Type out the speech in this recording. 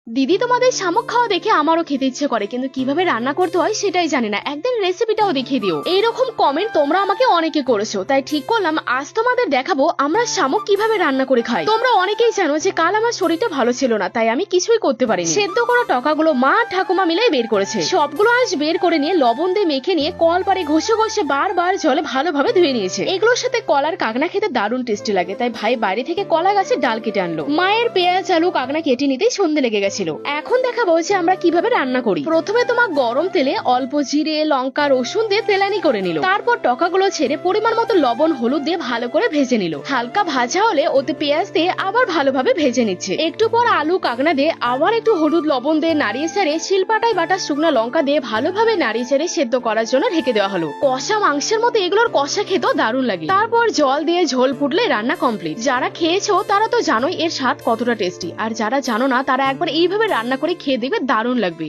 দিদি তোমাদের শামুক খাওয়া দেখে আমারও খেতে ইচ্ছে করে, কিন্তু কিভাবে রান্না করতে হয় সেটাই জানি না। একদিন রেসিপিটাও দেখিয়ে দিও। এইরকম কমেন্ট তোমরা আমাকে অনেকে করেছো, তাই ঠিক করলাম আজ তোমাদের দেখাবো আমরা শামুক কিভাবে রান্না করে খাই। তোমরা অনেকেই জানো যে কাল আমার শরীরটা ভালো ছিল না, তাই আমি কিছুই করতে পারিনি। সেদ্ধ করা টকাগুলো মা আর ঠাকুমা মিলে বের করেছে। সবগুলো আজ বের করে নিয়ে লবণ দিয়ে মেখে নিয়ে কল পারে ঘষে ঘষে বারবার জলে ভালোভাবে ধুয়ে নিয়েছে। এগুলোর সাথে কলার কাঁকনা খেতে দারুণ টেস্টি লাগে, তাই ভাই বাইরে থেকে কলা গাছের ডাল কেটে আনলো। মায়ের পেঁয়াজ আলু কাঁকনা কেটে নিতেই সন্ধে লেগে গেছিল। এখন দেখাবো যে আমরা কিভাবে রান্না করি। প্রথমে তোমার গরম তেলে অল্প জিরে লঙ্কা রসুন দিয়ে তেলানি করে নিল। তারপর টকাগুলো ছেড়ে পরিমাণ মতো লবণ হলুদ দিয়ে ভালো করে ভেজে নিল। হালকা ভাজা হলে ওতে পেঁয়াজ দিয়ে আবার ভালোভাবে ভেজে নিচ্ছে। একটু পর আলু কাঁকনা দিয়ে আবার একটু হলুদ লবণ দিয়ে নাড়িয়ে ছেড়ে শিলপাটায় বাটা শুকনো লঙ্কা দিয়ে ভালোভাবে নাড়িয়ে ছেড়ে সেদ্ধ করার জন্য ঢেকে দেওয়া হলো। কষা মাংসের মতো এগুলোর কষা খেতেও দারুণ লাগে। তারপর জল দিয়ে ঝোল ফুটলে রান্না কমপ্লিট। যারা খেয়েছো তারা তো জানোই এর স্বাদ কতটা টেস্টি, আর যারা জানো না তারা একবার এইভাবে রান্না করে খেয়ে দেখবে, দারুণ লাগবে।